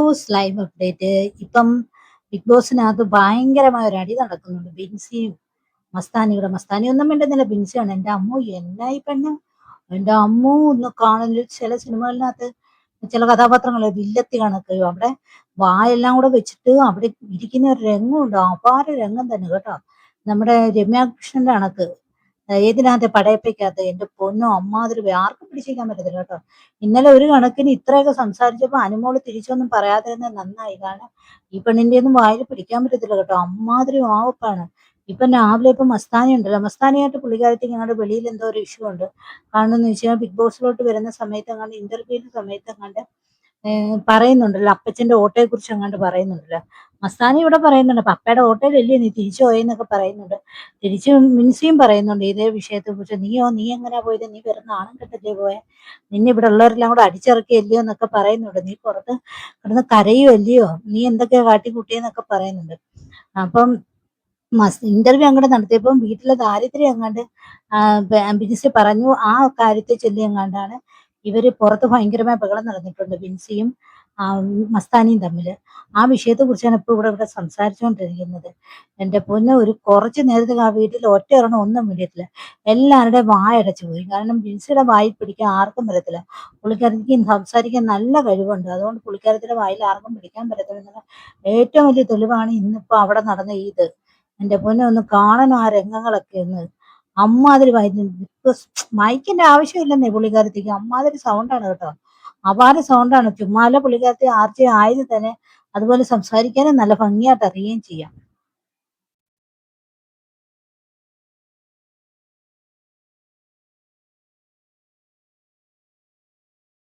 Boss live update. ഇപ്പം big ബോസിനകത്ത് ഭയങ്കരമായ ഒരു അടി നടക്കുന്നുണ്ട്. ബിൻസിയും മസ്താനി ഒന്നും മിണ്ടുന്നില്ല. ബിൻസിയാണ്. എന്റെ അമ്മു എന്നാ ഈ പെണ്ണ്, എന്റെ അമ്മു ഒന്ന് കാണല്. ചില സിനിമകളിനകത്ത് ചില കഥാപാത്രങ്ങള് വില്ലത്തി കണക്ക് അവിടെ വായെല്ലാം കൂടെ വെച്ചിട്ട് അവിടെ ഇരിക്കുന്ന ഒരു രംഗമുണ്ട്. അപാര രംഗം തന്നെ കേട്ടോ. നമ്മുടെ രമ്യാകൃഷ്ണന്റെ കണക്ക് ഏതിനകത്ത് പടയപ്പയ്ക്കകത്ത് എന്റെ പൊന്നോ അമ്മാതിരി ആർക്കും പിടിച്ചിരിക്കാൻ പറ്റത്തില്ല കേട്ടോ. ഇന്നലെ ഒരു കണക്കിന് ഇത്രയൊക്കെ സംസാരിച്ചപ്പോ അനുമോള് തിരിച്ചൊന്നും പറയാതിരുന്നത് നന്നായി. കാരണം ഈ പെണ്ണിന്റെ ഒന്നും വായിൽ പിടിക്കാൻ പറ്റത്തില്ല കേട്ടോ. അമ്മാതിരി ആവപ്പാണ്. ഇപ്പൊ രാവിലെ ഇപ്പൊ മസ്താനി ഉണ്ടല്ലോ, മസ്താനിയായിട്ട് പുള്ളിക്കാരത്തി ഞങ്ങളുടെ വെളിയിൽ എന്തോ ഒരു ഇഷ്യൂ ഉണ്ട്. കാരണം എന്ന് വെച്ചാൽ ബിഗ് ബോസിലോട്ട് വരുന്ന സമയത്ത് എങ്ങാണ്ട് ഇന്റർവ്യൂവിന്റെ സമയത്ത് എങ്ങാണ്ട് പറയുന്നുണ്ടല്ലോ, അപ്പച്ചന്റെ ഓട്ടോയെ കുറിച്ച് എങ്ങാണ്ട് പറയുന്നുണ്ടല്ലോ. മസ്താനി ഇവിടെ പറയുന്നുണ്ട്, പപ്പയുടെ ഓട്ടോയിലല്ലേ നീ തിരിച്ചു പോയെന്നൊക്കെ പറയുന്നുണ്ട്. തിരിച്ച് മിൻസിയും പറയുന്നുണ്ട് ഇതേ വിഷയത്തെ കുറിച്ച്. നീ എങ്ങനെയാ പോയത്, നീ വെറും നാണം കെട്ടല്ലേ പോയെ, നിന്നെ ഇവിടെ ഉള്ളവരെല്ലാം കൂടെ അടിച്ചിറക്കിയല്ലയോ എന്നൊക്കെ പറയുന്നുണ്ട്. നീ പുറത്ത് കിടന്ന് കരയുമല്ലയോ, നീ എന്തൊക്കെയാ കാട്ടിക്കൂട്ടിയെന്നൊക്കെ പറയുന്നുണ്ട്. അപ്പം ഇന്റർവ്യൂ അങ്ങോട്ട് നടത്തിയപ്പം വീട്ടിലെ ദാരിദ്ര്യം എങ്ങാണ്ട് ബിൻസി പറഞ്ഞു. ആ കാര്യത്തെ ചൊല്ലി എങ്ങാണ്ടാണ് ഇവര് പുറത്ത് ഭയങ്കരമായ ബഹളം നടന്നിട്ടുണ്ട്, ബിൻസിയും മസ്താനിയും തമ്മില്. ആ വിഷയത്തെ കുറിച്ചാണ് ഇപ്പൊ ഇവിടെ സംസാരിച്ചുകൊണ്ടിരിക്കുന്നത്. എന്റെ പൊന്നെ, ഒരു കുറച്ച് നേരത്തേക്ക് ആ വീട്ടിൽ ഒറ്റ ഒരെണ്ണം ഒന്നും വേണ്ടിയിട്ടില്ല. എല്ലാവരുടെയും വായടച്ചു പോയി. കാരണം ബിൻസിയുടെ വായിൽ പിടിക്കാൻ ആർക്കും പറ്റത്തില്ല. പുള്ളിക്കാരത്തിക്ക് സംസാരിക്കാൻ നല്ല കഴിവുണ്ട്. അതുകൊണ്ട് പുള്ളിക്കാരത്തിന്റെ വായിൽ ആർക്കും പിടിക്കാൻ പറ്റത്തില്ല എന്നുള്ള ഏറ്റവും വലിയ തെളിവാണ് ഇന്നിപ്പോ അവിടെ നടന്ന ഇത്. എന്റെ പൊന്നെ, ഒന്ന് കാണണം ആ രംഗങ്ങളൊക്കെ ഒന്ന്. അമ്മാതിരി മൈക്കിന്റെ ആവശ്യമില്ലെന്നേ പുള്ളിക്കാരത്തിക്ക്. അമ്മാതിരി സൗണ്ടാണ് കേട്ടോ. അപാര സൗണ്ടാണ്. ചുമ്മാല പുള്ളിക്കാരത്തി ആർജെ ആയത് തന്നെ അതുപോലെ സംസാരിക്കാനും നല്ല ഭംഗിയായിട്ട് അറിയുകയും ചെയ്യാം.